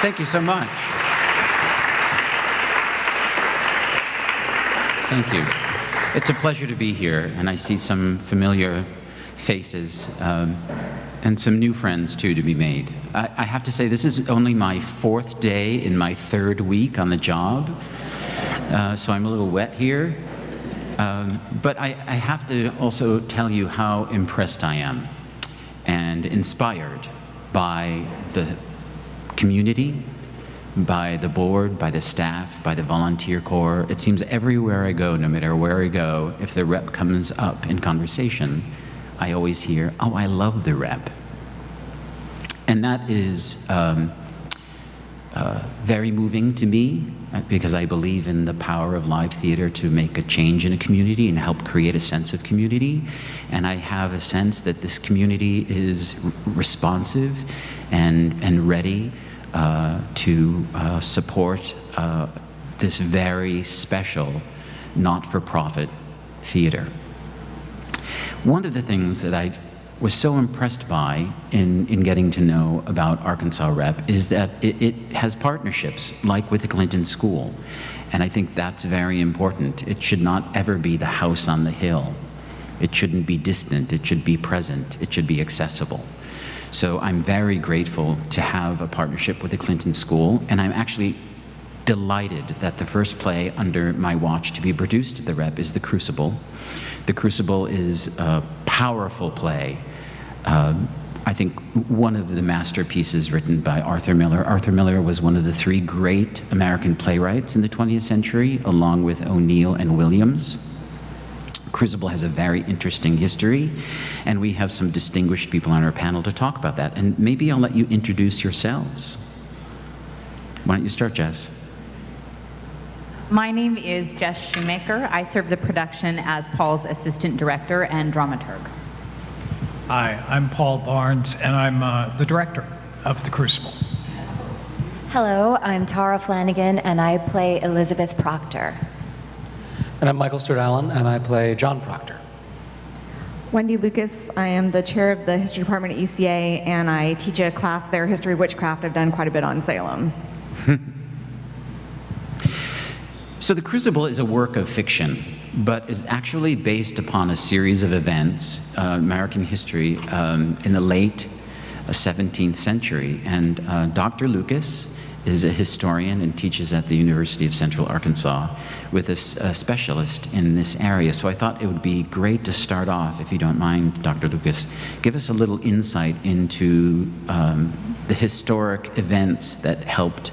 Thank you so much. Thank you. It's a pleasure to be here, and I see some familiar faces and some new friends, too, to be made. I have to say, this is only my 4th day in my 3rd week on the job, so I'm a little wet here. But I have to also tell you how impressed I am and inspired by the community, by the board, by the staff, by the volunteer corps. It seems everywhere I go, no matter where I go, if the rep comes up in conversation, I always hear, "Oh, I love the rep." And that is very moving to me, because I believe in the power of live theater to make a change in a community and help create a sense of community. And I have a sense that this community is responsive and ready to support this very special not-for-profit theater. One of the things that I was so impressed by in getting to know about Arkansas Rep is that it has partnerships, like with the Clinton School. And I think that's very important. It should not ever be the house on the hill. It shouldn't be distant. It should be present. It should be accessible. So I'm very grateful to have a partnership with the Clinton School, and I'm actually delighted that the first play under my watch to be produced at the Rep is The Crucible. The Crucible is a powerful play. I think one of the masterpieces written by Arthur Miller. Arthur Miller was one of the 3 great American playwrights in the 20th century, along with O'Neill and Williams. Crucible has a very interesting history, and we have some distinguished people on our panel to talk about that. And maybe I'll let you introduce yourselves. Why don't you start, Jess? My name is Jess Shoemaker. I serve the production as Paul's assistant director and dramaturg. Hi, I'm Paul Barnes, and I'm the director of The Crucible. Hello, I'm Tara Flanagan, and I play Elizabeth Proctor. And I'm Michael Stewart Allen, and I play John Proctor. Wendy Lucas. I am the chair of the history department at UCA, and I teach a class there, History of Witchcraft. I've done quite a bit on Salem. So The Crucible is a work of fiction, but is actually based upon a series of events, American history, in the late 17th century. And Dr. Lucas is a historian and teaches at the University of Central Arkansas with a specialist in this area. So I thought it would be great to start off, if you don't mind, Dr. Lucas, give us a little insight into the historic events that helped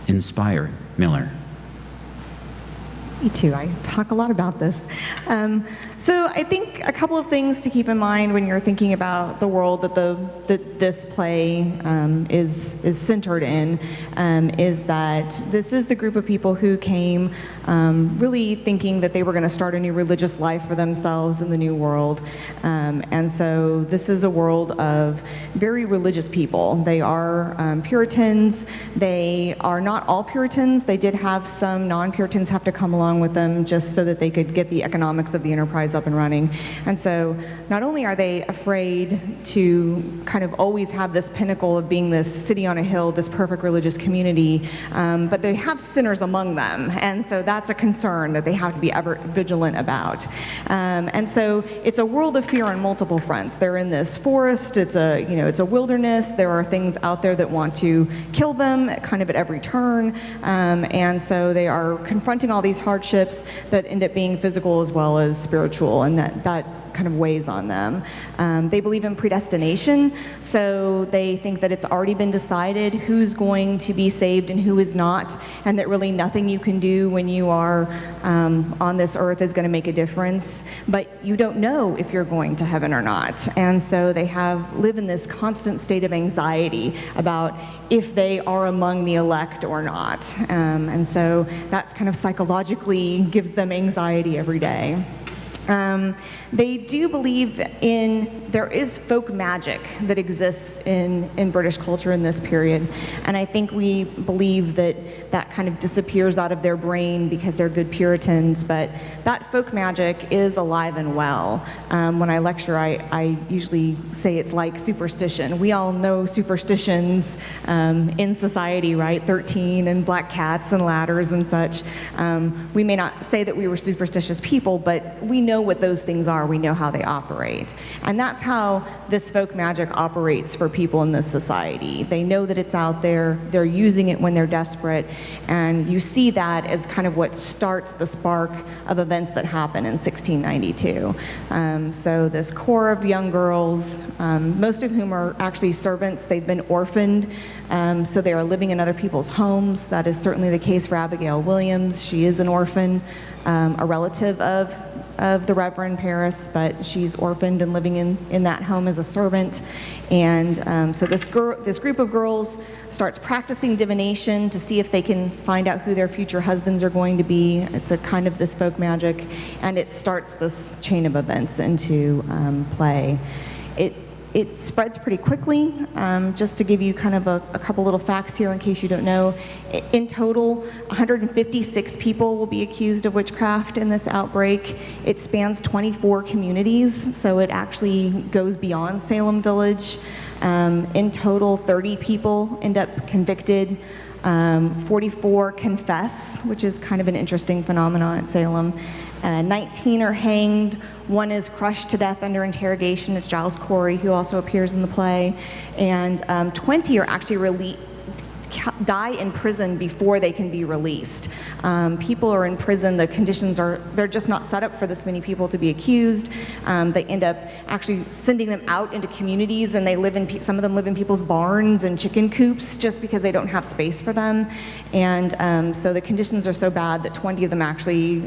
inspire Miller. Me too. I talk a lot about this. So I think a couple of things to keep in mind when you're thinking about the world that this play is centered in is that this is the group of people who came really thinking that they were going to start a new religious life for themselves in the new world. And so this is a world of very religious people. They are Puritans. They are not all Puritans. They did have some non-Puritans have to come along with them just so that they could get the economics of the enterprise up and running. And so not only are they afraid to kind of always have this pinnacle of being this city on a hill, this perfect religious community, but they have sinners among them. And so that's a concern that they have to be ever vigilant about. And so it's a world of fear on multiple fronts. They're in this forest, it's a wilderness, there are things out there that want to kill them kind of at every turn. And so they are confronting all these hardships that end up being physical as well as spiritual, and that kind of weighs on them. They believe in predestination, so they think that it's already been decided who's going to be saved and who is not, and that really nothing you can do when you are on this earth is going to make a difference, but you don't know if you're going to heaven or not. And so they live in this constant state of anxiety about if they are among the elect or not. And so that's kind of psychologically gives them anxiety every day. They do believe there is folk magic that exists in British culture in this period, and I think we believe that kind of disappears out of their brain because they're good Puritans, but that folk magic is alive and well. When I lecture, I usually say it's like superstition. We all know superstitions in society, right? 13 and black cats and ladders and such. We may not say that we were superstitious people, but we know what those things are. We know how they operate. And that's how this folk magic operates for people in this society. They know that it's out there. They're using it when they're desperate. And you see that as kind of what starts the spark of events that happen in 1692. So this core of young girls, most of whom are actually servants, they've been orphaned, so they are living in other people's homes. That is certainly the case for Abigail Williams. She is an orphan, a relative of the Reverend Paris, but she's orphaned and living in that home as a servant. And so this group of girls starts practicing divination to see if they can find out who their future husbands are going to be. It's a kind of this folk magic, and it starts this chain of events into play. It spreads pretty quickly. Just to give you kind of a couple little facts here in case you don't know, in total, 156 people will be accused of witchcraft in this outbreak. It spans 24 communities, so it actually goes beyond Salem Village. In total, 30 people end up convicted. 44 confess, which is kind of an interesting phenomenon at Salem. 19 are hanged. One is crushed to death under interrogation. It's Giles Corey, who also appears in the play. And 20 are actually die in prison before they can be released. People are in prison, the conditions they're just not set up for this many people to be accused. They end up actually sending them out into communities, and some of them live in people's barns and chicken coops just because they don't have space for them. And so the conditions are so bad that 20 of them actually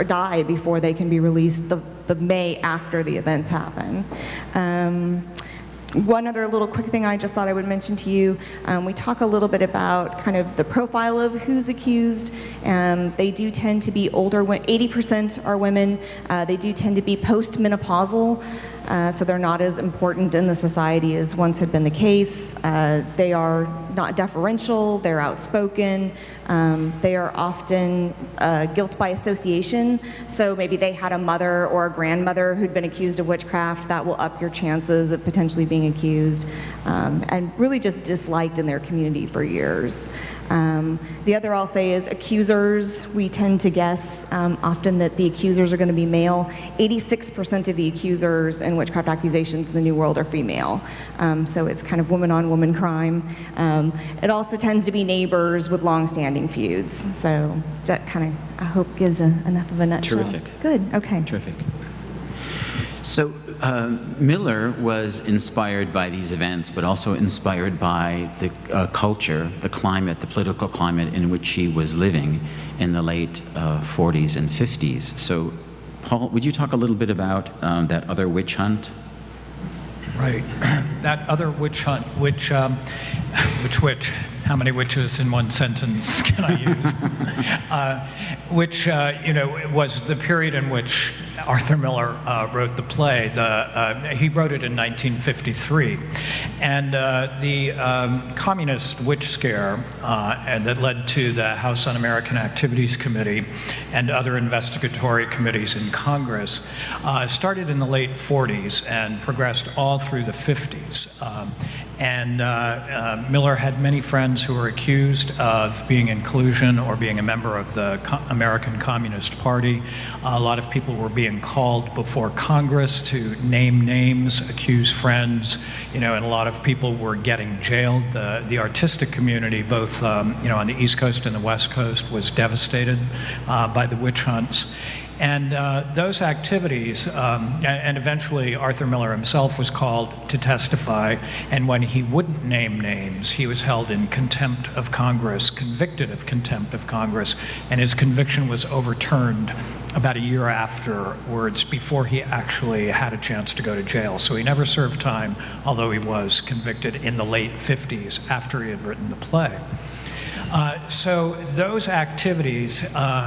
die before they can be released the May after the events happen. One other little quick thing I just thought I would mention to you, we talk a little bit about kind of the profile of who's accused. They do tend to be older, 80% are women. They do tend to be post-menopausal, so they're not as important in the society as once had been the case. They are not deferential, they're outspoken, they are often guilt by association, so maybe they had a mother or a grandmother who'd been accused of witchcraft. That will up your chances of potentially being accused, and really just disliked in their community for years. The other I'll say is accusers. We tend to guess often that the accusers are going to be male. 86% of the accusers in witchcraft accusations in the New World are female. So it's kind of woman-on-woman crime. It also tends to be neighbors with long-standing feuds. So that kind of, I hope, gives enough of a nutshell. Terrific. Good, okay. Terrific. So Miller was inspired by these events, but also inspired by the culture, the climate, the political climate in which she was living in the late 40s and 50s. So, Paul, would you talk a little bit about that other witch hunt? Right. That other witch hunt, which how many witches in one sentence can I use? Which was the period in which Arthur Miller wrote the play. He wrote it in 1953. And the communist witch scare and that led to the House Un-American Activities Committee and other investigatory committees in Congress started in the late 40s and progressed all through the 50s. Miller had many friends who were accused of being in collusion or being a member of the American Communist Party. A lot of people were being called before Congress to name names, accuse friends, and a lot of people were getting jailed. The artistic community, both on the East Coast and the West Coast, was devastated by the witch hunts. And those activities, and eventually Arthur Miller himself was called to testify, and when he wouldn't name names, he was held in contempt of Congress, convicted of contempt of Congress, and his conviction was overturned about a year afterwards before he actually had a chance to go to jail. So he never served time, although he was convicted in the late 50s after he had written the play. So those activities, that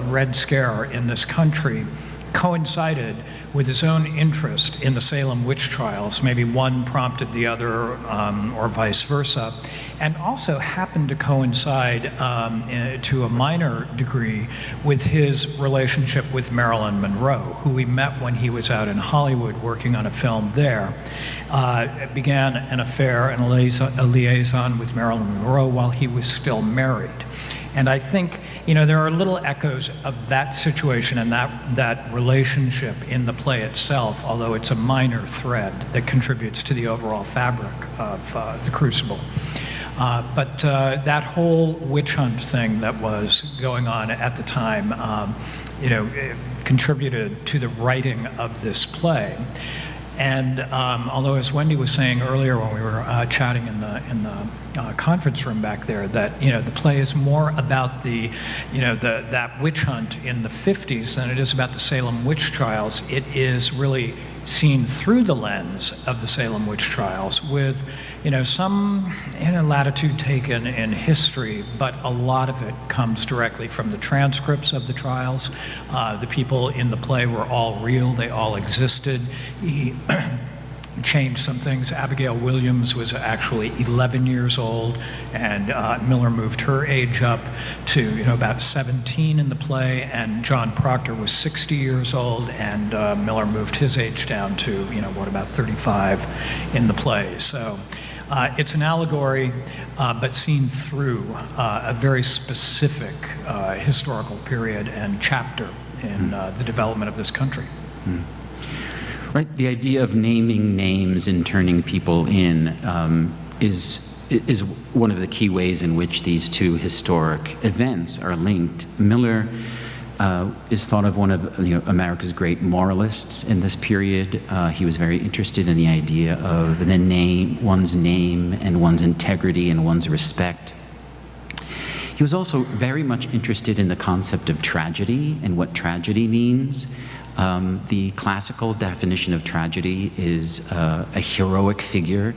Red Scare in this country coincided with his own interest in the Salem Witch Trials. Maybe one prompted the other, or vice versa, and also happened to coincide to a minor degree with his relationship with Marilyn Monroe, who he met when he was out in Hollywood working on a film there. Began an affair and a liaison with Marilyn Monroe while he was still married. And I think, there are little echoes of that situation and that relationship in the play itself, although it's a minor thread that contributes to the overall fabric of the Crucible. But that whole witch hunt thing that was going on at the time, it contributed to the writing of this play. And although, as Wendy was saying earlier when we were chatting in the conference room back there, that the play is more about that witch hunt in the 50s than it is about the Salem Witch Trials. It is really seen through the lens of the Salem Witch Trials, with some latitude taken in history, but a lot of it comes directly from the transcripts of the trials. The people in the play were all real, they all existed. He changed some things. Abigail Williams was actually 11 years old, and Miller moved her age up to about 17 in the play, and John Proctor was 60 years old, and Miller moved his age down to about 35 in the play. So it's an allegory, but seen through a very specific historical period and chapter in the development of this country. Right, the idea of naming names and turning people in is one of the key ways in which these two historic events are linked. Miller is thought of one of America's great moralists in this period. He was very interested in the idea of one's name and one's integrity and one's respect. He was also very much interested in the concept of tragedy and what tragedy means. The classical definition of tragedy is a heroic figure,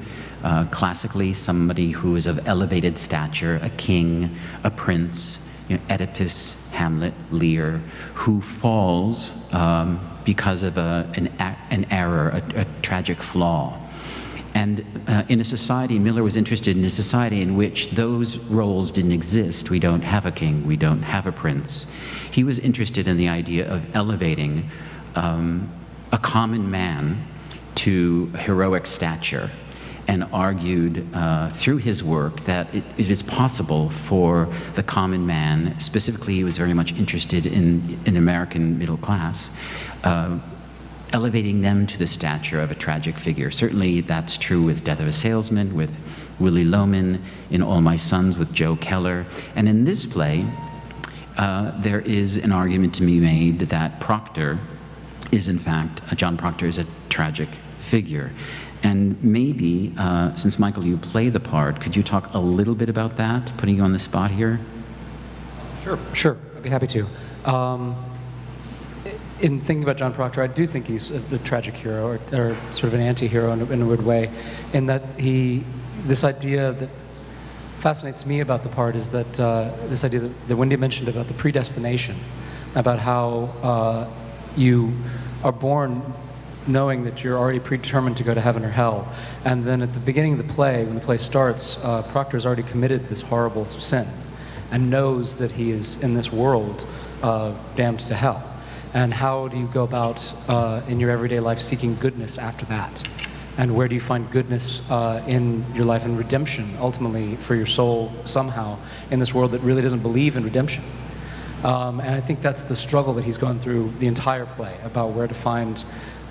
classically somebody who is of elevated stature, a king, a prince, Oedipus, Hamlet, Lear, who falls because of an error, a tragic flaw. And in a society, Miller was interested in a society in which those roles didn't exist. We don't have a king, we don't have a prince. He was interested in the idea of elevating a common man to heroic stature, and argued through his work that it is possible for the common man, specifically he was very much interested in American middle class, elevating them to the stature of a tragic figure. Certainly that's true with Death of a Salesman, with Willy Loman, in All My Sons with Joe Keller. And in this play, there is an argument to be made that Proctor is in fact, John Proctor is a tragic figure. And maybe, since Michael, you play the part, could you talk a little bit about that, putting you on the spot here? Sure, I'd be happy to. In thinking about John Proctor, I do think he's a tragic hero, or sort of an anti-hero in a weird way, in that this idea that fascinates me about the part is that this idea that Wendy mentioned about the predestination, about how you are born knowing that you're already predetermined to go to heaven or hell. And then at the beginning of the play, when the play starts, Proctor's already committed this horrible sin and knows that he is in this world damned to hell. And how do you go about in your everyday life seeking goodness after that? And where do you find goodness in your life and redemption, ultimately, for your soul somehow in this world that really doesn't believe in redemption? And I think that's the struggle that he's going through the entire play, about where to find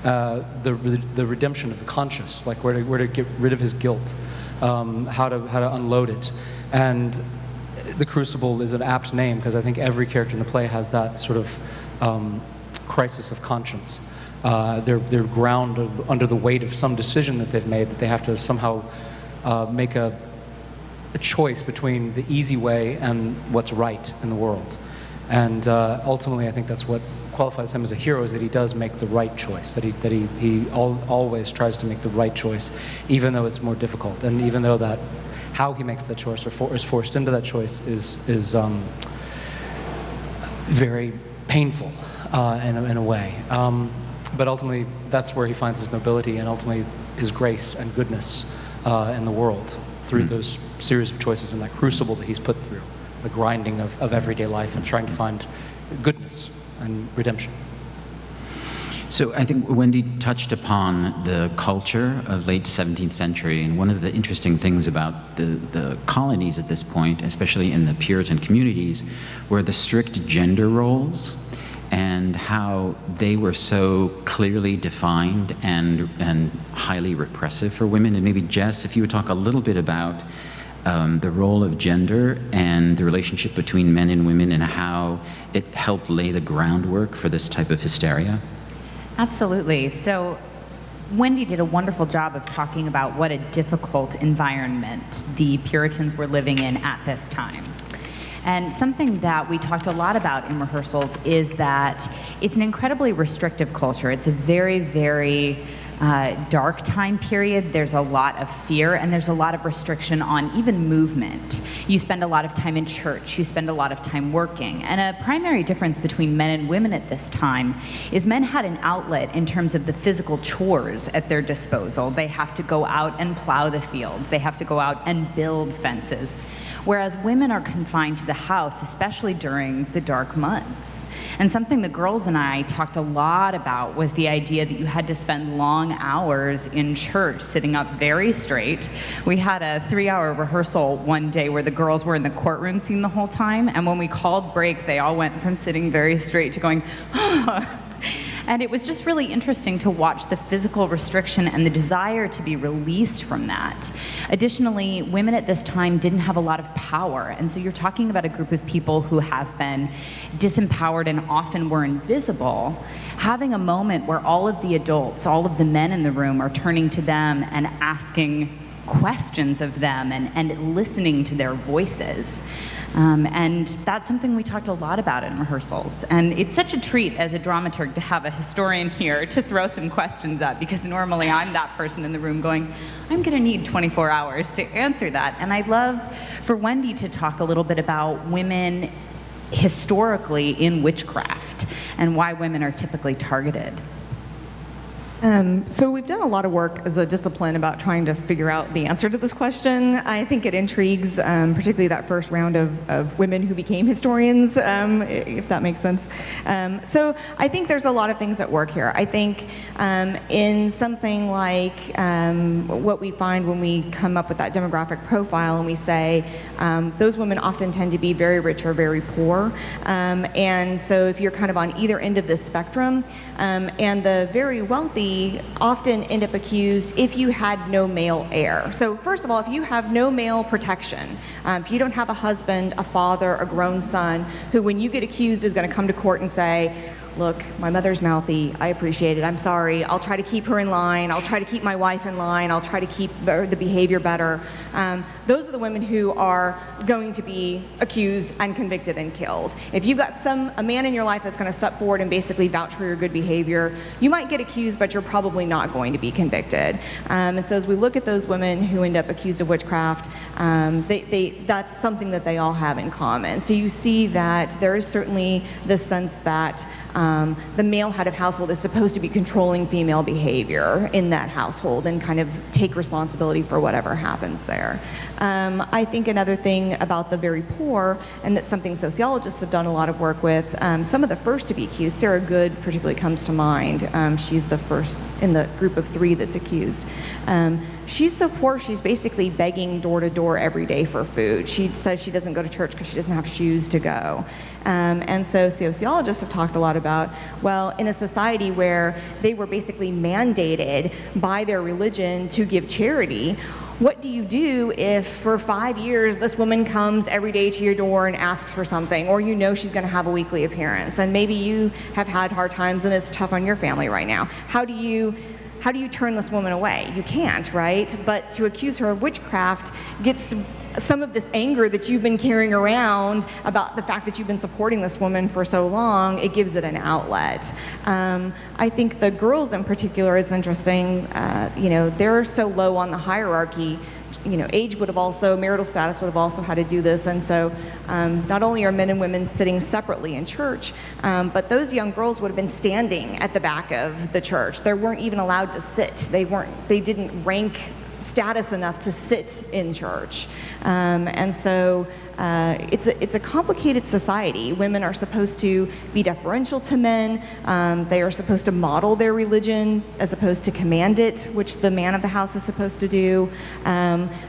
the redemption of the conscious, like where to get rid of his guilt, how to unload it. And the Crucible is an apt name, because I think every character in the play has that sort of crisis of conscience. They're ground under the weight of some decision that they've made, that they have to somehow make a choice between the easy way and what's right in the world. And ultimately, I think that's what qualifies him as a hero, is that he does make the right choice, that he always tries to make the right choice, even though it's more difficult, and even though that how he makes that choice or is forced into that choice is very painful in a way. But ultimately, that's where he finds his nobility and ultimately his grace and goodness in the world through those series of choices and that crucible that he's put through, the grinding of everyday life and trying to find goodness and redemption. So I think Wendy touched upon the culture of late 17th century, and one of the interesting things about the colonies at this point, especially in the Puritan communities, were the strict gender roles and how they were so clearly defined and highly repressive for women. And maybe Jess, if you would talk a little bit about the role of gender and the relationship between men and women and how it helped lay the groundwork for this type of hysteria. Absolutely. So Wendy did a wonderful job of talking about what a difficult environment the Puritans were living in at this time. And something that we talked a lot about in rehearsals is that it's an incredibly restrictive culture. It's a very, very dark time period. There's a lot of fear and there's a lot of restriction on even movement. You spend a lot of time in church, you spend a lot of time working. And a primary difference between men and women at this time is men had an outlet in terms of the physical chores at their disposal. They have to go out and plow the fields. They have to go out and build fences. Whereas women are confined to the house, especially during the dark months. And something the girls and I talked a lot about was the idea that you had to spend long hours in church sitting up very straight. We had a 3-hour rehearsal one day where the girls were in the courtroom scene the whole time, and when we called break, they all went from sitting very straight to going, And it was just really interesting to watch the physical restriction and the desire to be released from that. Additionally, women at this time didn't have a lot of power, and so you're talking about a group of people who have been disempowered and often were invisible. Having a moment where all of the adults, all of the men in the room are turning to them and asking questions of them and listening to their voices. And that's something we talked a lot about in rehearsals. And it's such a treat as a dramaturg to have a historian here to throw some questions at, because normally I'm that person in the room going, I'm going to need 24 hours to answer that. And I'd love for Wendy to talk a little bit about women historically in witchcraft and why women are typically targeted. So we've done a lot of work as a discipline about trying to figure out the answer to this question. I think it intrigues, particularly that first round of women who became historians, if that makes sense. So I think there's a lot of things at work here. I think in something like what we find when we come up with that demographic profile and we say those women often tend to be very rich or very poor. And so if you're kind of on either end of this spectrum, and the very wealthy often end up accused if you had no male heir. So first of all, if you have no male protection, if you don't have a husband, a father, a grown son, who when you get accused is going to come to court and say, look, my mother's mouthy, I appreciate it, I'm sorry, I'll try to keep her in line, I'll try to keep my wife in line, I'll try to keep the behavior better. Those are the women who are going to be accused and convicted and killed. If you've got a man in your life that's going to step forward and basically vouch for your good behavior, you might get accused, but you're probably not going to be convicted. And so as we look at those women who end up accused of witchcraft, that's something that they all have in common. So you see that there is certainly this sense that the male head of household is supposed to be controlling female behavior in that household and kind of take responsibility for whatever happens there. I think another thing about the very poor, and that's something sociologists have done a lot of work with, some of the first to be accused, Sarah Good particularly comes to mind. She's the first in the group of 3 that's accused. She's so poor, she's basically begging door to door every day for food. She says she doesn't go to church because she doesn't have shoes to go. And so sociologists have talked a lot about, well, in a society where they were basically mandated by their religion to give charity, what do you do if for 5 years this woman comes every day to your door and asks for something, or you know she's going to have a weekly appearance, and maybe you have had hard times and it's tough on your family right now? How do you turn this woman away? You can't, right? But to accuse her of witchcraft gets some of this anger that you've been carrying around about the fact that you've been supporting this woman for so long, it gives it an outlet. I think the girls in particular, it's interesting, they're so low on the hierarchy. age would have also, marital status would have also had to do this. And so not only are men and women sitting separately in church, but those young girls would have been standing at the back of the church. They weren't even allowed to sit. They didn't rank status enough to sit in church. And so it's a complicated society. Women are supposed to be deferential to men. They are supposed to model their religion as opposed to command it, which the man of the house is supposed to do.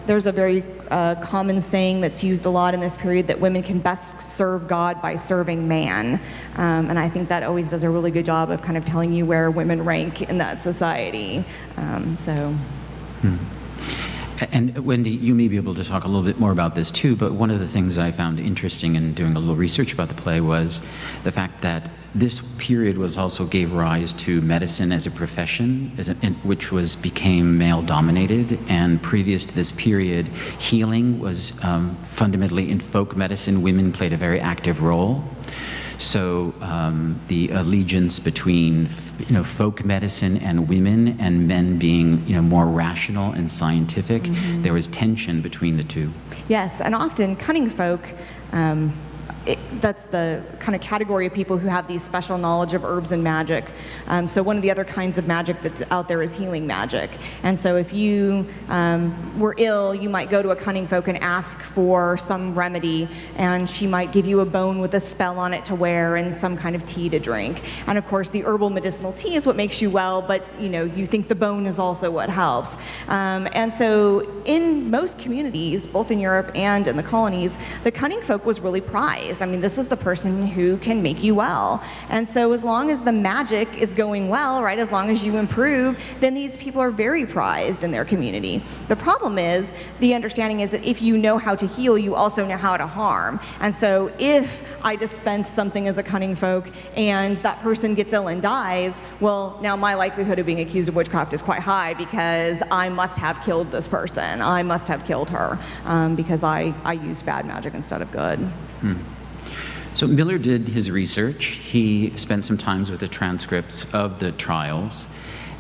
There's a very common saying that's used a lot in this period that women can best serve God by serving man. And I think that always does a really good job of kind of telling you where women rank in that society. And Wendy, you may be able to talk a little bit more about this too, but one of the things that I found interesting in doing a little research about the play was the fact that this period gave rise to medicine as a profession, which became male-dominated, and previous to this period, healing was fundamentally in folk medicine. Women played a very active role. So the allegiance between folk medicine and women, and men being more rational and scientific, there was tension between the two. Yes, and often cunning folk, that's the kind of category of people who have these special knowledge of herbs and magic. So one of the other kinds of magic that's out there is healing magic. And so if you were ill, you might go to a cunning folk and ask for some remedy, and she might give you a bone with a spell on it to wear and some kind of tea to drink. And of course, the herbal medicinal tea is what makes you well, but you think the bone is also what helps. And so in most communities, both in Europe and in the colonies, the cunning folk was really prized. I mean, this is the person who can make you well. And so as long as the magic is going well, right, as long as you improve, then these people are very prized in their community. The problem is, the understanding is that if you know how to heal, you also know how to harm. And so if I dispense something as a cunning folk and that person gets ill and dies, well, now my likelihood of being accused of witchcraft is quite high because I must have killed this person. I must have killed her because I used bad magic instead of good. So Miller did his research. He spent some time with the transcripts of the trials.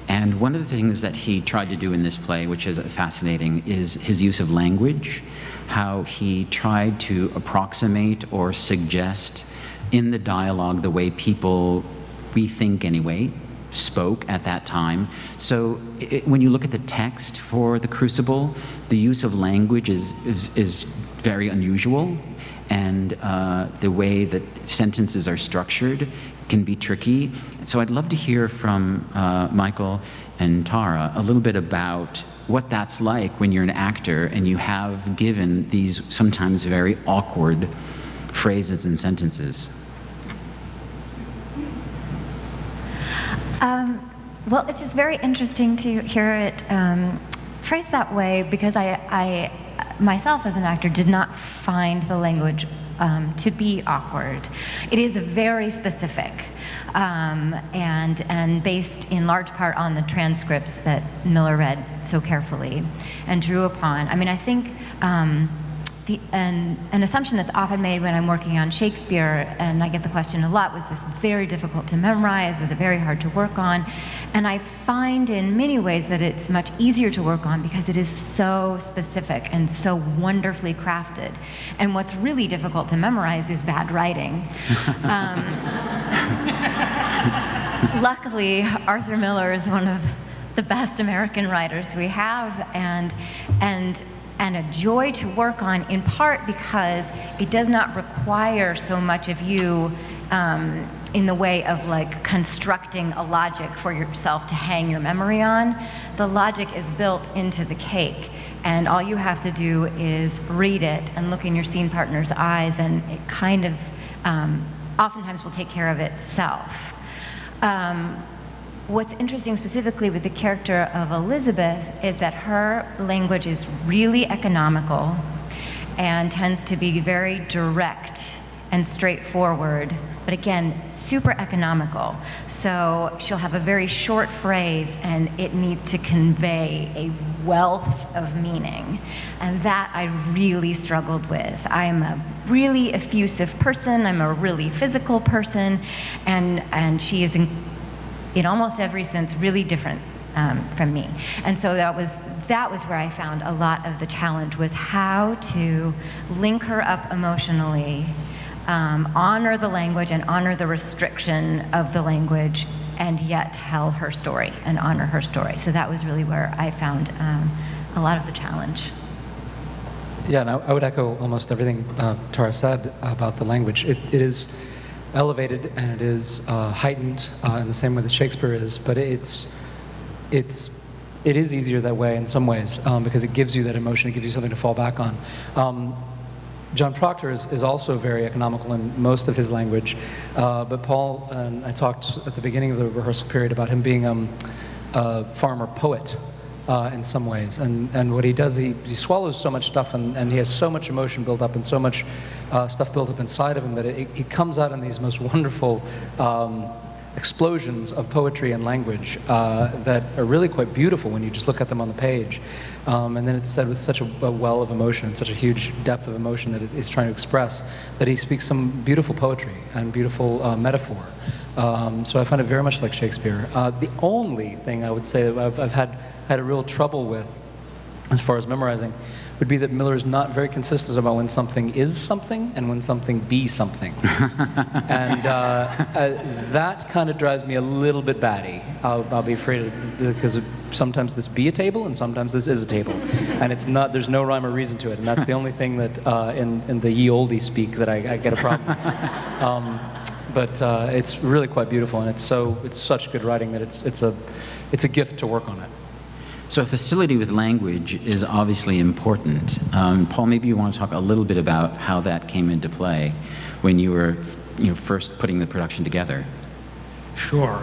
And one of the things that he tried to do in this play, which is fascinating, is his use of language, how he tried to approximate or suggest in the dialogue the way people, we think anyway, spoke at that time. So when you look at the text for the Crucible, the use of language is very unusual. And the way that sentences are structured can be tricky. So I'd love to hear from Michael and Tara a little bit about what that's like when you're an actor and you have given these sometimes very awkward phrases and sentences. Well, it's just very interesting to hear it phrased that way, because I myself as an actor did not find the language to be awkward. It is very specific and based in large part on the transcripts that Miller read so carefully and drew upon. I mean, I think an assumption that's often made when I'm working on Shakespeare, and I get the question a lot, was this very difficult to memorize? Was it very hard to work on? And I find in many ways that it's much easier to work on because it is so specific and so wonderfully crafted. And what's really difficult to memorize is bad writing. Luckily, Arthur Miller is one of the best American writers we have, and a joy to work on, in part because it does not require so much of you in the way of like constructing a logic for yourself to hang your memory on. The logic is built into the cake, and all you have to do is read it and look in your scene partner's eyes, and it kind of oftentimes will take care of itself. What's interesting specifically with the character of Elizabeth is that her language is really economical and tends to be very direct and straightforward, but again, super economical. So she'll have a very short phrase and it needs to convey a wealth of meaning. And that I really struggled with. I'm a really effusive person, I'm a really physical person, and she is in almost every sense really different from me. And so that was that was where I found a lot of the challenge, was how to link her up emotionally, honor the language and honor the restriction of the language, and yet tell her story and honor her story. So that was really where I found a lot of the challenge. Yeah, and I would echo almost everything Tara said about the language. It is elevated and it is heightened in the same way that Shakespeare is, but it is easier that way in some ways because it gives you that emotion, it gives you something to fall back on. John Proctor is also very economical in most of his language, but Paul and I talked at the beginning of the rehearsal period about him being a farmer poet in some ways, and what he does, he swallows so much stuff, and he has so much emotion built up and so much stuff built up inside of him that it comes out in these most wonderful explosions of poetry and language that are really quite beautiful when you just look at them on the page. And then it's said with such a well of emotion and such a huge depth of emotion that it is trying to express, that he speaks some beautiful poetry and beautiful metaphor. So I find it very much like Shakespeare. The only thing I would say that I've had a real trouble with as far as memorizing would be that Miller is not very consistent about when something is something and when something be something. And that kind of drives me a little bit batty. I'll be afraid of, because sometimes this be a table and sometimes this is a table. And it's not, there's no rhyme or reason to it. And that's the only thing that in the ye olde speak that I get a problem with. But it's really quite beautiful, and it's such good writing that it's a gift to work on it. So facility with language is obviously important. Paul, maybe you want to talk a little bit about how that came into play when you were first putting the production together. Sure.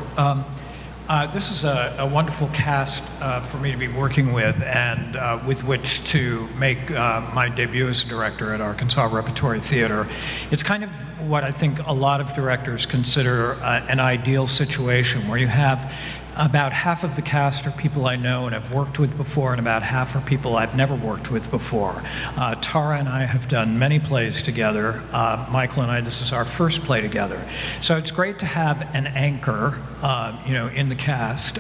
This is a wonderful cast for me to be working with, and with which to make my debut as a director at Arkansas Repertory Theater. It's kind of what I think a lot of directors consider an ideal situation, where you have about half of the cast are people I know and have worked with before, and about half are people I've never worked with before. Tara and I have done many plays together. Michael and I, this is our first play together. So it's great to have an anchor, in the cast,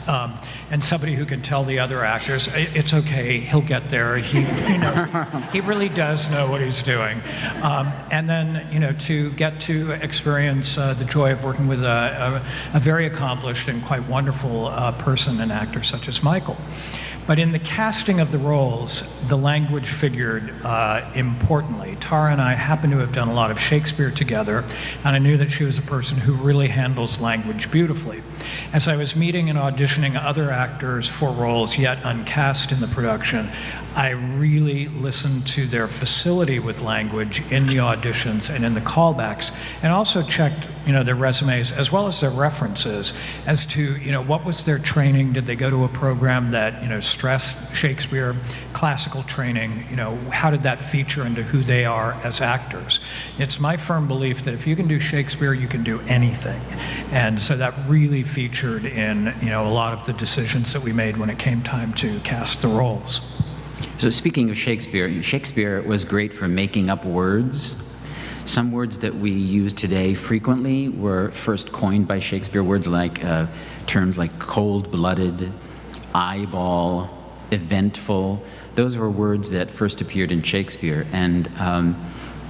and somebody who can tell the other actors, it's okay, he'll get there. He really does know what he's doing. And then, to get to experience the joy of working with a very accomplished and quite wonderful person and actor such as Michael. But in the casting of the roles, the language figured importantly. Tara and I happen to have done a lot of Shakespeare together, and I knew that she was a person who really handles language beautifully. As I was meeting and auditioning other actors for roles yet uncast in the production, I really listened to their facility with language in the auditions and in the callbacks, and also checked their resumes as well as their references as to what was their training. Did they go to a program that stressed Shakespeare, classical training? How did that feature into who they are as actors? It's my firm belief that if you can do Shakespeare, you can do anything, and so that really featured in a lot of the decisions that we made when it came time to cast the roles. So speaking of Shakespeare, Shakespeare was great for making up words. Some words that we use today frequently were first coined by Shakespeare, words like terms like cold-blooded, eyeball, eventful. Those were words that first appeared in Shakespeare. And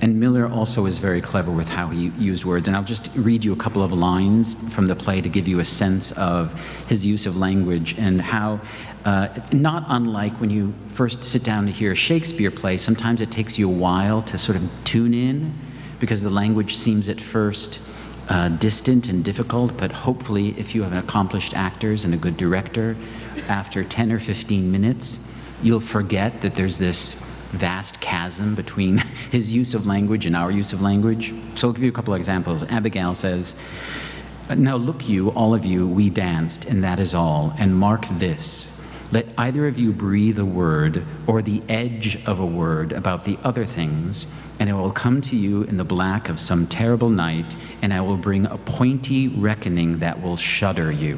Miller also was very clever with how he used words. And I'll just read you a couple of lines from the play to give you a sense of his use of language and how, not unlike when you first sit down to hear a Shakespeare play, sometimes it takes you a while to sort of tune in because the language seems at first distant and difficult, but hopefully if you have accomplished actors and a good director, after 10 or 15 minutes, you'll forget that there's this vast chasm between his use of language and our use of language. So I'll give you a couple of examples. Abigail says, "Now look you, all of you, we danced, and that is all. And mark this, let either of you breathe a word or the edge of a word about the other things, and it will come to you in the black of some terrible night, and I will bring a pointy reckoning that will shudder you."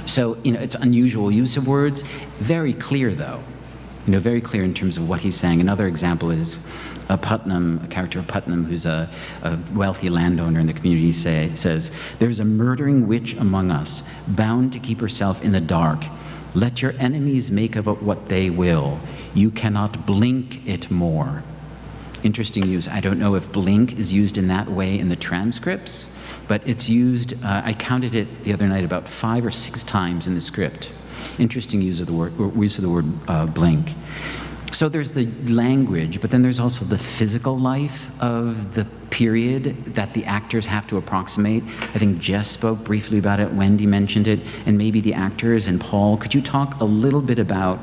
So, it's unusual use of words, very clear though. Very clear in terms of what he's saying. Another example is Putnam, a character of Putnam, who's a wealthy landowner in the community, says, "There's a murdering witch among us, bound to keep herself in the dark. Let your enemies make of it what they will. You cannot blink it more. Interesting use. I don't know if blink is used in that way in the transcripts, but it's used, I counted it the other night about 5 or 6 times in the script. Interesting use of the word blink. So there's the language, but then there's also the physical life of the period that the actors have to approximate. I think Jess spoke briefly about it, Wendy mentioned it, and maybe the actors. And Paul, could you talk a little bit about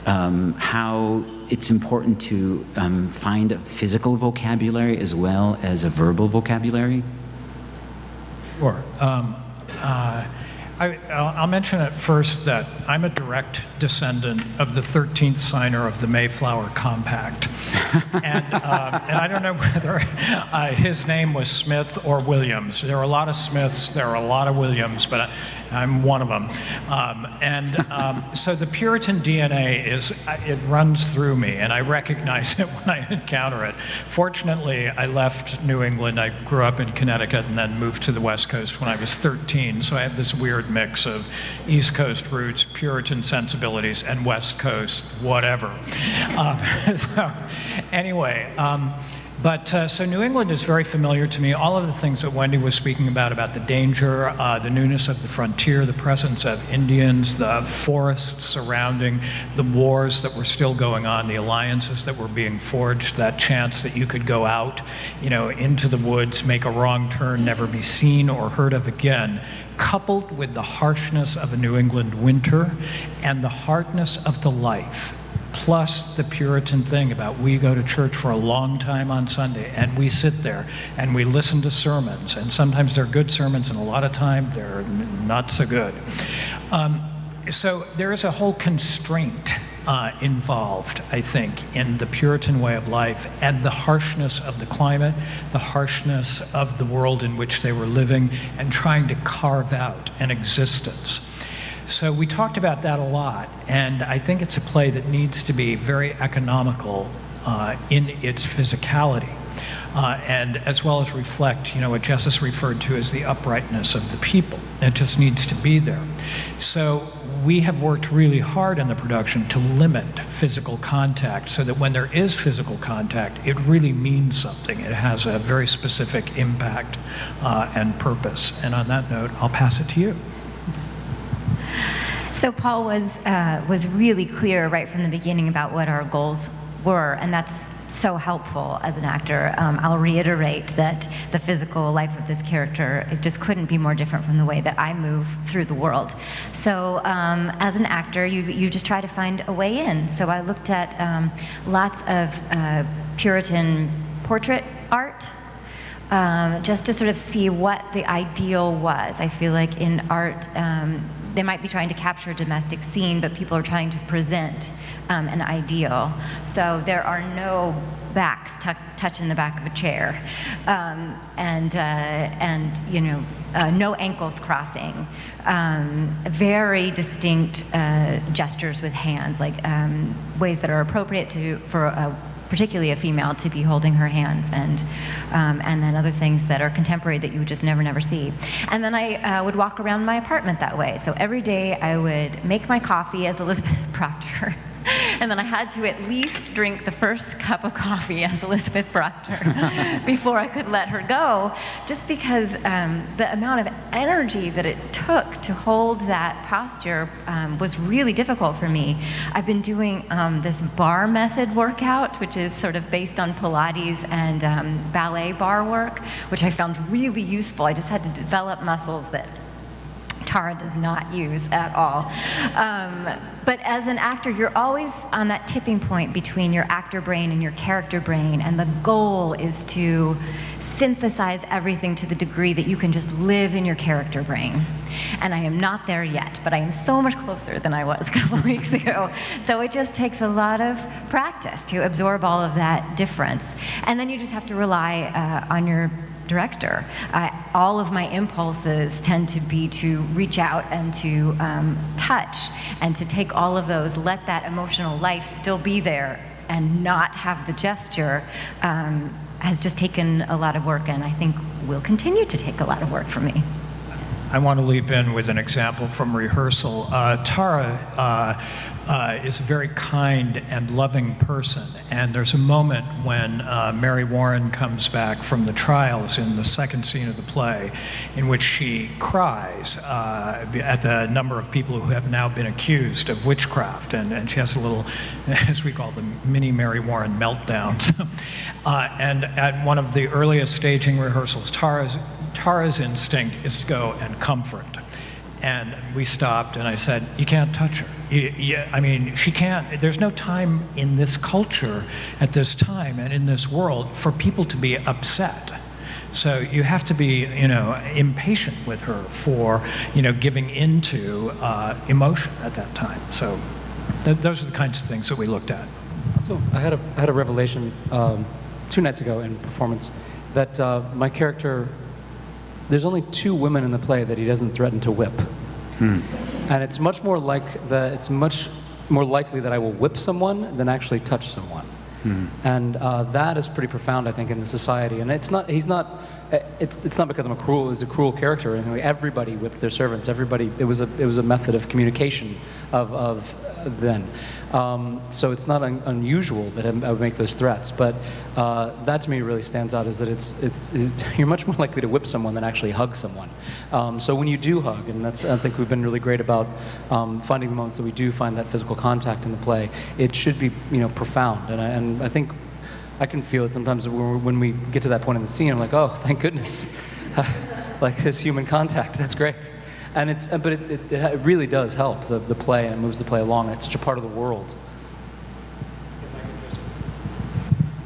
how it's important to find a physical vocabulary as well as a verbal vocabulary? Sure. I'll mention at first that I'm a direct descendant of the 13th signer of the Mayflower Compact. And I don't know whether his name was Smith or Williams. There are a lot of Smiths, there are a lot of Williams, but I'm one of them. So the Puritan DNA it runs through me, and I recognize it when I encounter it. Fortunately, I left New England. I grew up in Connecticut and then moved to the West Coast when I was 13. So I have this weird mix of East Coast roots, Puritan sensibilities, and West Coast whatever. So anyway. So New England is very familiar to me. All of the things that Wendy was speaking about the danger, the newness of the frontier, the presence of Indians, the forests surrounding, the wars that were still going on, the alliances that were being forged, that chance that you could go out, into the woods, make a wrong turn, never be seen or heard of again, coupled with the harshness of a New England winter and the hardness of the life. Plus the Puritan thing about we go to church for a long time on Sunday and we sit there and we listen to sermons, and sometimes they're good sermons and a lot of time they're not so good. So there is a whole constraint involved, I think, in the Puritan way of life and the harshness of the climate, the harshness of the world in which they were living and trying to carve out an existence. So we talked about that a lot, and I think it's a play that needs to be very economical in its physicality, and as well as reflect, what Jess referred to as the uprightness of the people. It just needs to be there. So we have worked really hard in the production to limit physical contact so that when there is physical contact, it really means something. It has a very specific impact and purpose. And on that note, I'll pass it to you. So Paul was really clear right from the beginning about what our goals were, and that's so helpful as an actor. I'll reiterate that the physical life of this character just couldn't be more different from the way that I move through the world. So as an actor, you just try to find a way in. So I looked at lots of Puritan portrait art, just to sort of see what the ideal was. I feel like in art, they might be trying to capture a domestic scene, but people are trying to present an ideal. So there are no backs touching the back of a chair, and no ankles crossing. Very distinct gestures with hands, like ways that are appropriate for particularly a female to be holding her hands, and then other things that are contemporary that you would just never see. And then I would walk around my apartment that way. So every day I would make my coffee as Elizabeth Proctor. And then I had to at least drink the first cup of coffee as Elizabeth Proctor before I could let her go, just because the amount of energy that it took to hold that posture was really difficult for me. I've been doing this bar method workout, which is sort of based on Pilates and ballet bar work, which I found really useful. I just had to develop muscles that Tara does not use at all. But as an actor, you're always on that tipping point between your actor brain and your character brain, and the goal is to synthesize everything to the degree that you can just live in your character brain. And I am not there yet, but I am so much closer than I was a couple weeks ago. So it just takes a lot of practice to absorb all of that difference. And then you just have to rely on your director. All of my impulses tend to be to reach out and to touch and to take all of those, let that emotional life still be there and not have the gesture, has just taken a lot of work, and I think will continue to take a lot of work for me. I want to leap in with an example from rehearsal. Tara is a very kind and loving person, and there's a moment when Mary Warren comes back from the trials in the second scene of the play in which she cries at the number of people who have now been accused of witchcraft, and she has a little, as we call them, mini Mary Warren meltdowns. And at one of the earliest staging rehearsals, Tara's instinct is to go and comfort. And we stopped, and I said, you can't touch her. I mean, she can't, there's no time in this culture at this time and in this world for people to be upset. So you have to be, impatient with her for, giving into emotion at that time. So those are the kinds of things that we looked at. So I had a revelation 2 nights ago in performance that my character, there's only 2 women in the play that he doesn't threaten to whip. And it's much more likely that I will whip someone than actually touch someone. And that is pretty profound, I think, in the society. And it's not because I'm he's a cruel character. Anyway, everybody whipped their servants. It was a method of communication of then. So it's not unusual that I would make those threats. But that to me really stands out, is that you're much more likely to whip someone than actually hug someone. So when you do hug, and I think we've been really great about finding the moments that we do find that physical contact in the play, it should be profound. And I think I can feel it sometimes when we get to that point in the scene. I'm like, oh, thank goodness, like this human contact. That's great. And it really does help the play, and it moves the play along. It's such a part of the world.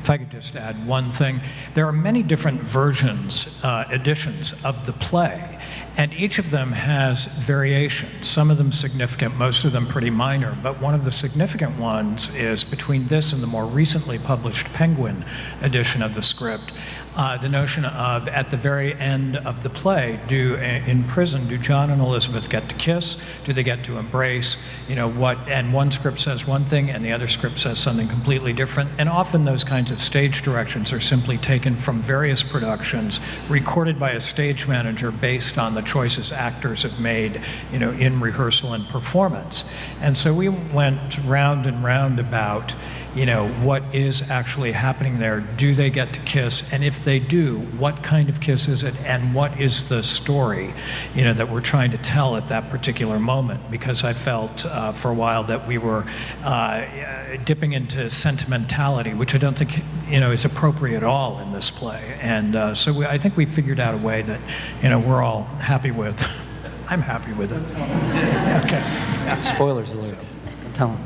If I could just add one thing, there are many different versions, editions of the play, and each of them has variations, some of them significant, most of them pretty minor, but one of the significant ones is between this and the more recently published Penguin edition of the script. The notion of, at the very end of the play, in prison, do John and Elizabeth get to kiss? Do they get to embrace? And one script says one thing and the other script says something completely different. And often those kinds of stage directions are simply taken from various productions, recorded by a stage manager based on the choices actors have made, in rehearsal and performance. And so we went round and round about, what is actually happening there? Do they get to kiss? And if they do, what kind of kiss is it? And what is the story, that we're trying to tell at that particular moment? Because I felt for a while that we were dipping into sentimentality, which I don't think, is appropriate at all in this play. And I think we figured out a way that, we're all happy with. I'm happy with it. Okay. Spoilers alert. Tell them.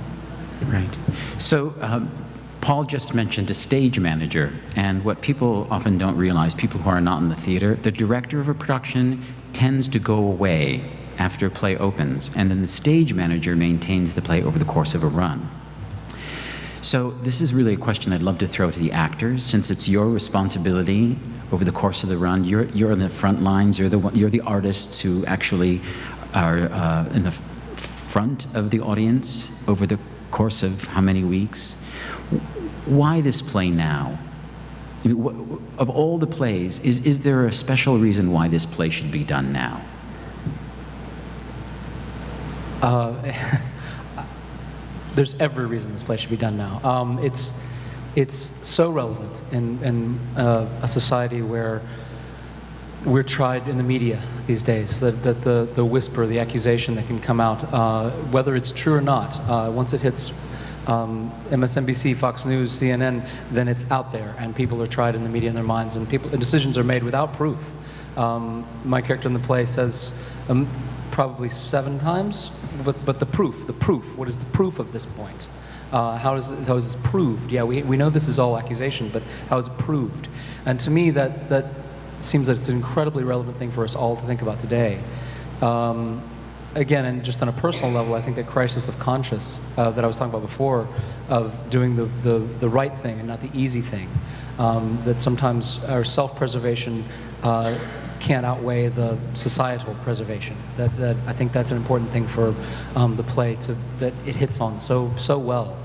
Right. So Paul just mentioned a stage manager, and what people often don't realize, people who are not in the theater, the director of a production tends to go away after a play opens, and then the stage manager maintains the play over the course of a run. So this is really a question I'd love to throw to the actors, since it's your responsibility over the course of the run. You're on the front lines. You're the artists who actually are in the front of the audience over the course of how many weeks? Why this play now? I mean, of all the plays, is there a special reason why this play should be done now? There's every reason this play should be done now. It's so relevant in a society where we're tried in the media these days, that the whisper, the accusation that can come out, whether it's true or not, once it hits MSNBC, Fox News, CNN, then it's out there, and people are tried in the media in their minds, and decisions are made without proof. My character in the play says probably 7 times, but the proof, what is the proof of this point? How is this proved? Yeah, we know this is all accusation, but how is it proved? And to me, that seems that it's an incredibly relevant thing for us all to think about today. Again, and just on a personal level, I think that crisis of conscience that I was talking about before, of doing the right thing and not the easy thing, that sometimes our self-preservation can't outweigh the societal preservation. That I think that's an important thing for the play that it hits on so well.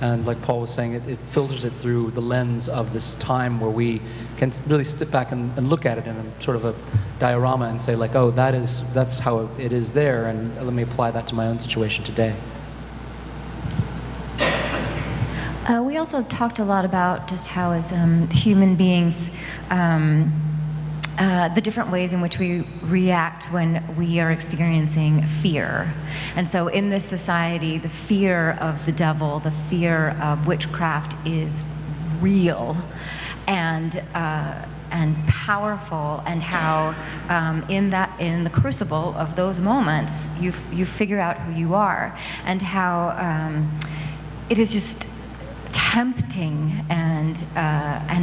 And like Paul was saying, it filters it through the lens of this time where we can really step back and look at it in a sort of a diorama and say like, oh, that's how it is there, and let me apply that to my own situation today. We also talked a lot about just how as human beings, the different ways in which we react when we are experiencing fear. And so in this society, the fear of the devil, the fear of witchcraft is real and powerful, and how in the crucible of those moments, you figure out who you are, and how it is just tempting and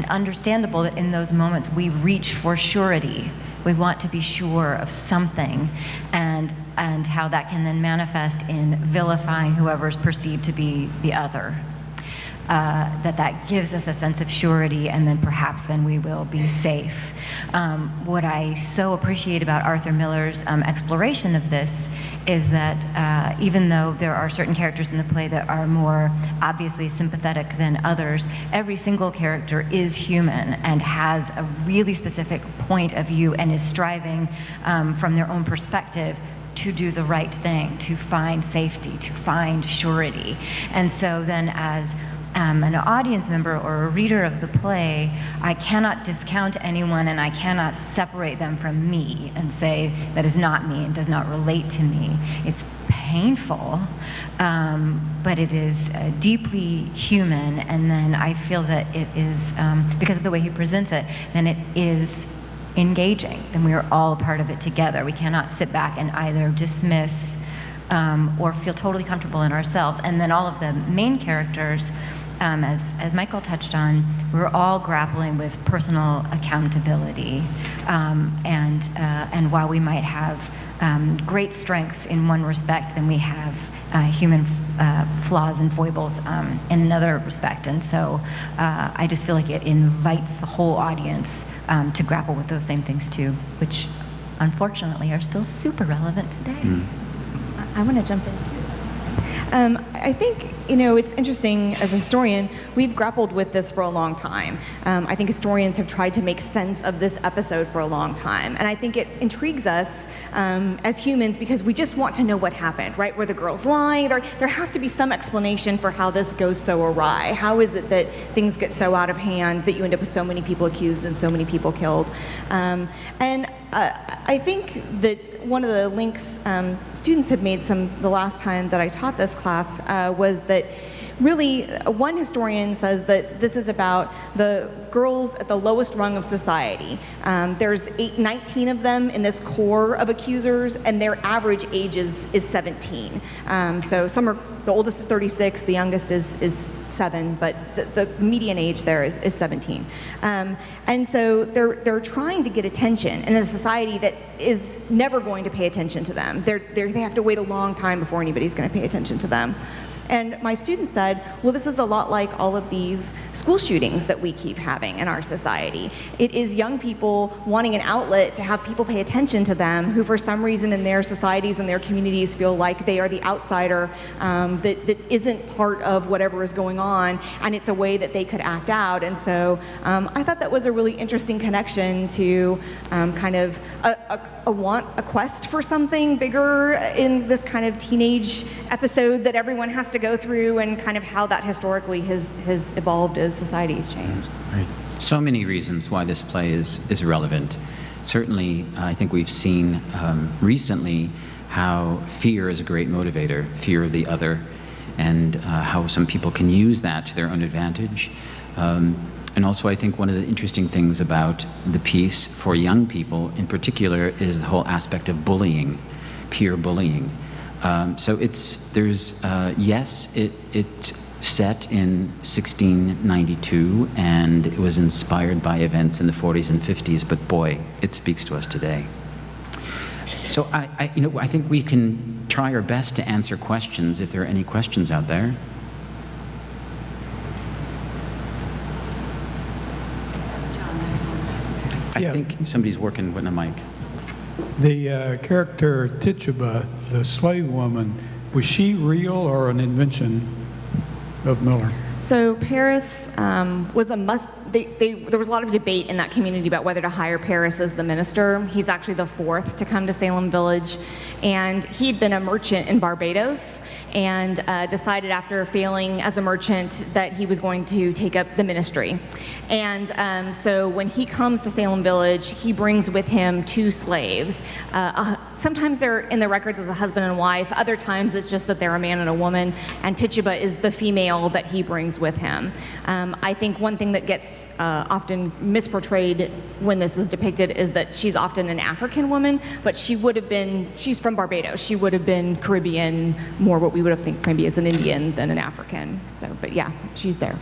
understandable that in those moments we reach for surety. We want to be sure of something, and how that can then manifest in vilifying whoever is perceived to be the other. That gives us a sense of surety, and then perhaps then we will be safe. What I so appreciate about Arthur Miller's exploration of this is that even though there are certain characters in the play that are more obviously sympathetic than others, every single character is human and has a really specific point of view and is striving from their own perspective to do the right thing, to find safety, to find surety. And so then as an audience member or a reader of the play, I cannot discount anyone, and I cannot separate them from me and say that is not me and does not relate to me. It's painful, but it is deeply human, and then I feel that it is, because of the way he presents it, then it is engaging, and we are all a part of it together. We cannot sit back and either dismiss or feel totally comfortable in ourselves. And then all of the main characters, as Michael touched on, we're all grappling with personal accountability. And while we might have great strengths in one respect, then we have human flaws and foibles in another respect. And so I just feel like it invites the whole audience to grapple with those same things too, which unfortunately are still super relevant today. I want to jump in. I think, it's interesting as a historian, we've grappled with this for a long time. I think historians have tried to make sense of this episode for a long time. And I think it intrigues us as humans because we just want to know what happened, right? Were the girls lying? There has to be some explanation for how this goes so awry. How is it that things get so out of hand that you end up with so many people accused and so many people killed? I think that one of the links students had made the last time that I taught this class was that really one historian says that this is about the girls at the lowest rung of society. There's 19 of them in this core of accusers, and their average age is 17. So the oldest is 36, the youngest is 7, but the median age there is 17. And so they're trying to get attention in a society that is never going to pay attention to them. They have to wait a long time before anybody's going to pay attention to them. And my students said, well, this is a lot like all of these school shootings that we keep having in our society. It is young people wanting an outlet to have people pay attention to them who for some reason in their societies and their communities feel like they are the outsider that isn't part of whatever is going on, and it's a way that they could act out. And so I thought that was a really interesting connection to kind of a quest for something bigger in this kind of teenage episode that everyone has to go through, and kind of how that historically has evolved as society has changed. Right. So many reasons why this play is relevant. Certainly, I think we've seen recently how fear is a great motivator, fear of the other, and how some people can use that to their own advantage. And also, I think one of the interesting things about the piece for young people in particular is the whole aspect of bullying, peer bullying. So it's set in 1692, and it was inspired by events in the 40s and 50s, but boy, it speaks to us today. So I think we can try our best to answer questions if there are any questions out there. I think somebody's working with a mic. The character Tituba, the slave woman, was she real or an invention of Miller? So Paris was a must. There was a lot of debate in that community about whether to hire Paris as the minister. He's actually the fourth to come to Salem Village, and he'd been a merchant in Barbados and decided after failing as a merchant that he was going to take up the ministry. And so when he comes to Salem Village, he brings with him 2 slaves. Sometimes they're in the records as a husband and wife. Other times it's just that they're a man and a woman, and Tituba is the female that he brings with him. I think one thing that gets often misportrayed when this is depicted is that she's often an African woman, but she's from Barbados. She would have been Caribbean, more what we would have think maybe as an Indian than an African. So, but yeah, she's there.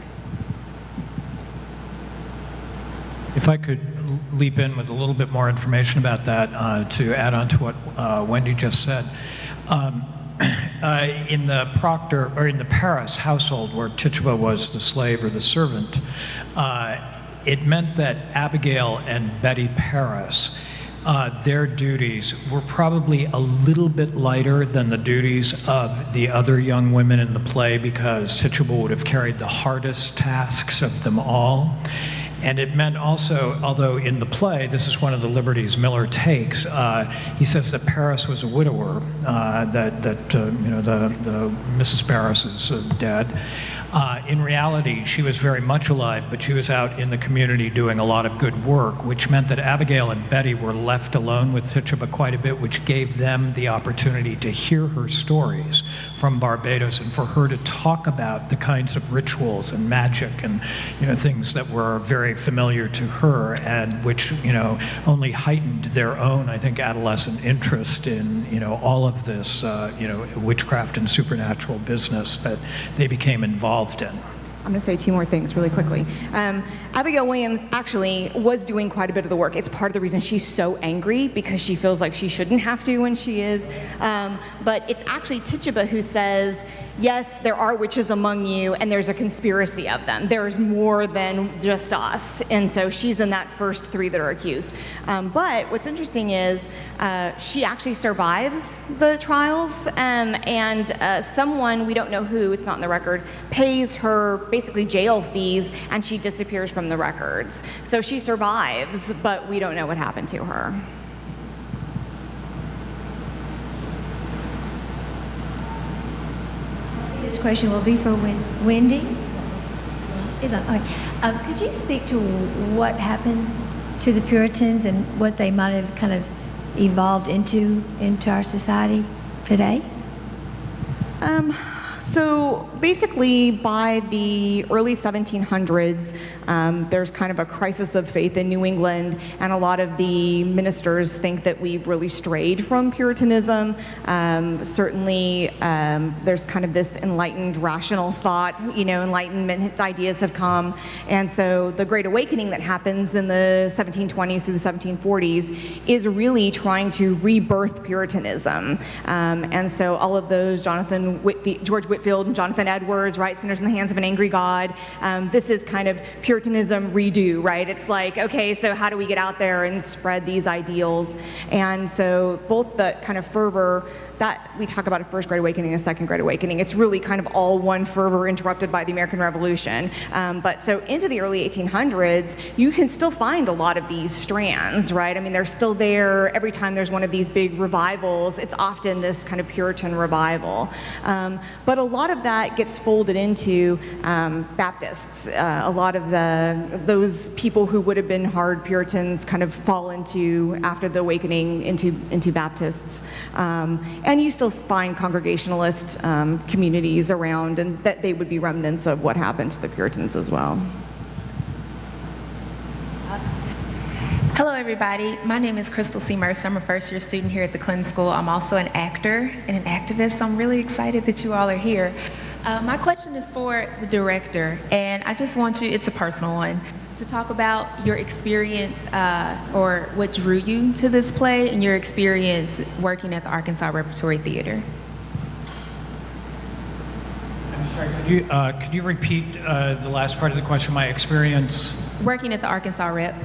If I could leap in with a little bit more information about that to add on to what Wendy just said. In the Proctor, or in the Paris household where Tituba was the slave or the servant, it meant that Abigail and Betty Paris, their duties were probably a little bit lighter than the duties of the other young women in the play, because Tituba would have carried the hardest tasks of them all. And it meant also, although in the play, this is one of the liberties Miller takes, he says that Paris was a widower, that the Mrs. Paris is dead. In reality, she was very much alive, but she was out in the community doing a lot of good work, which meant that Abigail and Betty were left alone with Tituba quite a bit, which gave them the opportunity to hear her stories from Barbados and for her to talk about the kinds of rituals and magic and things that were very familiar to her, and which only heightened their own, I think, adolescent interest in all of this witchcraft and supernatural business that they became involved in. I'm going to say 2 more things really quickly. Abigail Williams actually was doing quite a bit of the work. It's part of the reason she's so angry, because she feels like she shouldn't have to when she is. But it's actually Tituba who says, yes, there are witches among you, and there's a conspiracy of them. There's more than just us. And so she's in that first 3 that are accused. But what's interesting is she actually survives the trials, and someone, we don't know who, it's not in the record, pays her basically jail fees, and she disappears from the records. So she survives, but we don't know what happened to her. This question will be for Wendy. Could you speak to what happened to the Puritans and what they might have kind of evolved into our society today? So basically, by the early 1700s, there's kind of a crisis of faith in New England, and a lot of the ministers think that we've really strayed from Puritanism. Certainly, there's kind of this enlightened, rational thought, Enlightenment ideas have come, and so the Great Awakening that happens in the 1720s through the 1740s is really trying to rebirth Puritanism. And so all of those, George Whitefield and Jonathan Edwards, right, Sinners in the Hands of an Angry God. This is kind of Puritanism redo, right? It's like, okay, so how do we get out there and spread these ideals? And so both the kind of fervor that we talk about a first Great Awakening and a second Great Awakening, it's really kind of all one fervor interrupted by the American Revolution. But so into the early 1800s, you can still find a lot of these strands, right? I mean, they're still there. Every time there's one of these big revivals, it's often this kind of Puritan revival. But a lot of that gets folded into Baptists. A lot of those people who would have been hard Puritans kind of fall into, after the Awakening, into Baptists. And you still find Congregationalist communities around, and that they would be remnants of what happened to the Puritans as well. Hello, everybody. My name is Crystal C. Mercer. I'm a first-year student here at the Clinton School. I'm also an actor and an activist. I'm really excited that you all are here. My question is for the director, and I just want you, it's a personal one, to talk about your experience or what drew you to this play and your experience working at the Arkansas Repertory Theater. I'm sorry, could you repeat the last part of the question, my experience? Working at the Arkansas Rep.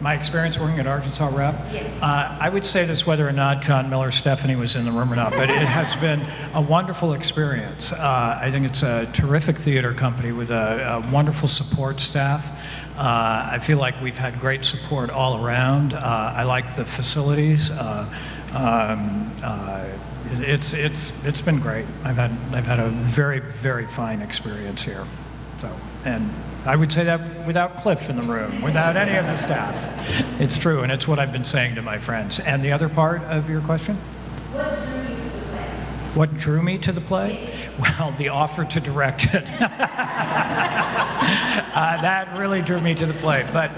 My experience working at Arkansas Rep? I would say this whether or not John Miller Stephanie was in the room or not, but it has been a wonderful experience. I think it's a terrific theater company with a wonderful support staff. I feel like we've had great support all around. I like the facilities. It's been great. I've had a very, very fine experience here. So, and I would say that without Cliff in the room, without any of the staff. It's true, and it's what I've been saying to my friends. And the other part of your question? What drew me to the play? Well, the offer to direct it. That really drew me to the play. But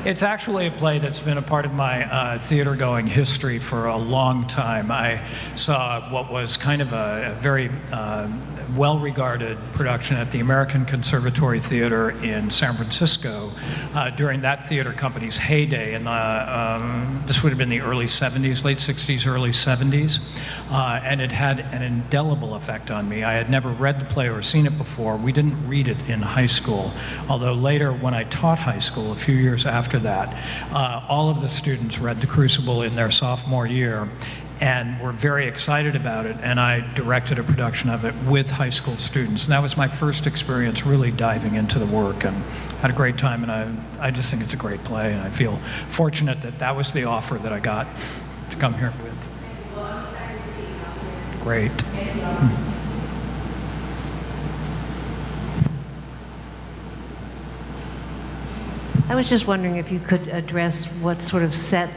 it's actually a play that's been a part of my theater-going history for a long time. I saw what was kind of a very well-regarded production at the American Conservatory Theater in San Francisco during that theater company's heyday. And this would have been the early 70s, late 60s, early 70s. And it had an indelible effect on me. I had never read the play or seen it before. We didn't read it in high school, although later when I taught high school, a few years after that, all of the students read The Crucible in their sophomore year and were very excited about it, and I directed a production of it with high school students. And that was my first experience really diving into the work, and had a great time, and I just think it's a great play, and I feel fortunate that that was the offer that I got to come here with. Great. I was just wondering if you could address what sort of set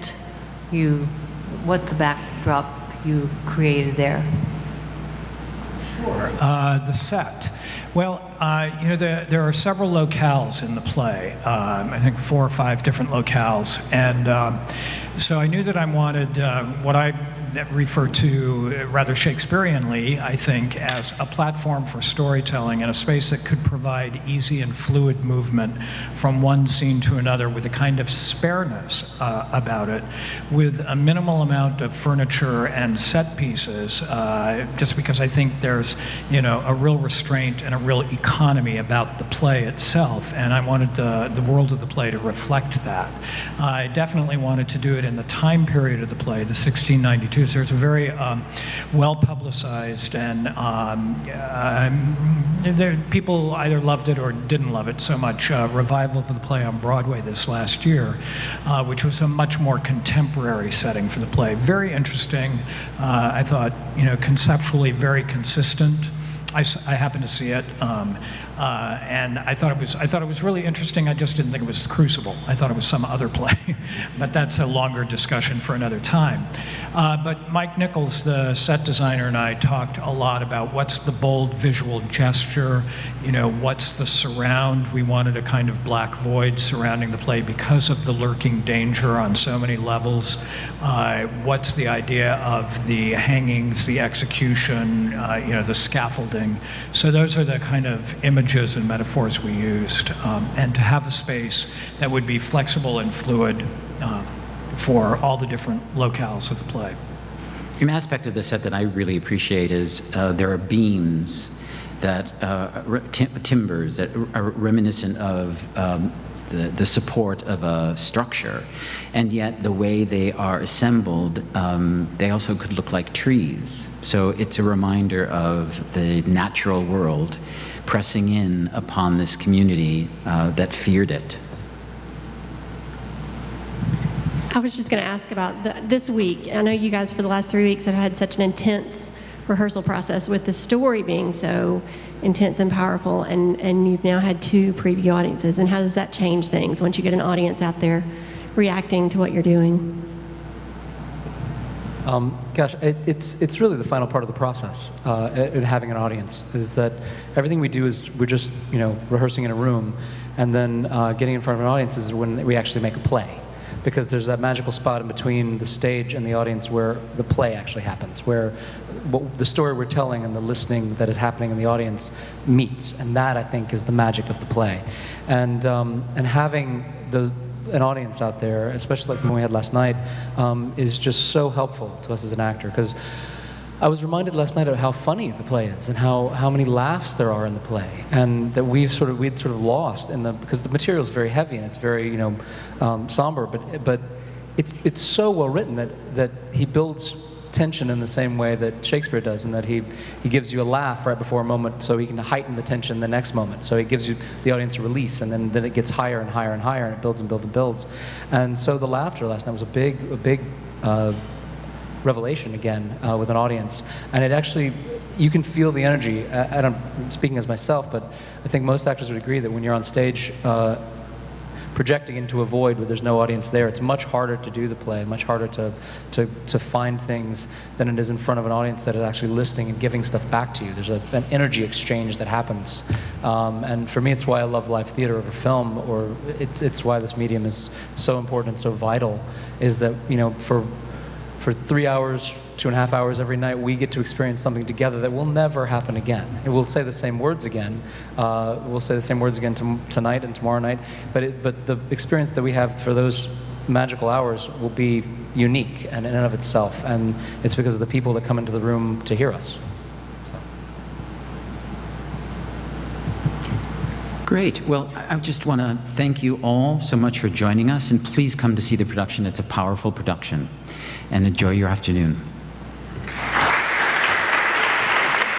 what the backdrop you created there. Sure. The set. Well, there are several locales in the play. I think 4 or 5 different locales, and so I knew that I wanted what I refer to rather Shakespeareanly, I think, as a platform for storytelling and a space that could provide easy and fluid movement from one scene to another with a kind of spareness about it, with a minimal amount of furniture and set pieces, just because I think there's, a real restraint and a real economy about the play itself, and I wanted the world of the play to reflect that. I definitely wanted to do it in the time period of the play, the 1692s. There's a very well-publicized and people either loved it or didn't love it so much, revival of the play on Broadway this last year, which was a much more contemporary setting for the play. Very interesting. I thought, conceptually very consistent. I happened to see it, and I thought it was really interesting. I just didn't think it was The Crucible. I thought it was some other play, but that's a longer discussion for another time. But Mike Nichols, the set designer, and I talked a lot about what's the bold visual gesture, what's the surround. We wanted a kind of black void surrounding the play because of the lurking danger on so many levels. What's the idea of the hangings, the execution, the scaffolding. So those are the kind of images and metaphors we used, and to have a space that would be flexible and fluid for all the different locales of the play. An aspect of the set that I really appreciate is there are beams that, timbers that are reminiscent of the support of a structure, and yet the way they are assembled, they also could look like trees. So it's a reminder of the natural world pressing in upon this community that feared it. I was just going to ask about this week. I know you guys for the last 3 weeks have had such an intense rehearsal process with the story being so intense and powerful, and you've now had 2 preview audiences. And how does that change things once you get an audience out there reacting to what you're doing? It's really the final part of the process in having an audience, is that everything we do is we're just rehearsing in a room, and then getting in front of an audience is when we actually make a play. Because there's that magical spot in between the stage and the audience where the play actually happens, where the story we're telling and the listening that is happening in the audience meets, and that I think is the magic of the play, and having an audience out there, especially like the one we had last night, is just so helpful to us as an actor, because I was reminded last night of how funny the play is and how many laughs there are in the play, and that we'd sort of lost because the material is very heavy and it's very somber, but it's so well written that he builds tension in the same way that Shakespeare does, and that he gives you a laugh right before a moment so he can heighten the tension the next moment. So he gives you the audience a release, and then it gets higher and higher and higher, and it builds and builds and builds. And so the laughter last night was a big revelation again with an audience, and it actually, you can feel the energy. I'm speaking as myself, but I think most actors would agree that when you're on stage projecting into a void where there's no audience there, it's much harder to do the play, much harder to find things than it is in front of an audience that is actually listening and giving stuff back to you. There's an energy exchange that happens. And for me, it's why I love live theater over film, or it's why this medium is so important and so vital, is that, for 3 hours, 2.5 hours every night, we get to experience something together that will never happen again. And we'll say the same words again. We'll say the same words again tonight and tomorrow night. But the experience that we have for those magical hours will be unique and in and of itself. And it's because of the people that come into the room to hear us. Great. Well, I just want to thank you all so much for joining us, and please come to see the production. It's a powerful production, and enjoy your afternoon.